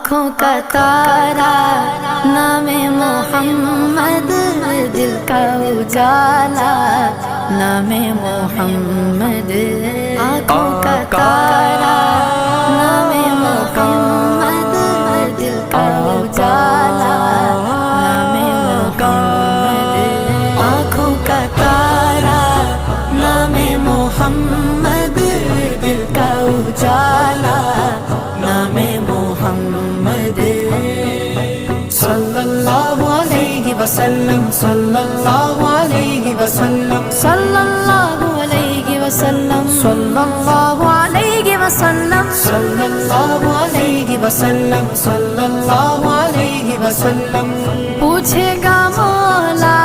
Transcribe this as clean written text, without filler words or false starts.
آنکھوں کا تارا نام محمد، دل کا اجالا نام محمد، آنکھوں کا تارا نام محمد، دل کا اجالا نام محمد، آنکھوں کا تارا نام محمد، دل کا اجالا نام محمد، صلی اللہ علیہ وسلم، صلی اللہ علیہ وسلم، صلی اللہ علیہ وسلم، صلی اللہ علیہ وسلم، صلی اللہ علیہ وسلم، صلی اللہ علیہ وسلم، پوچھے گا مولا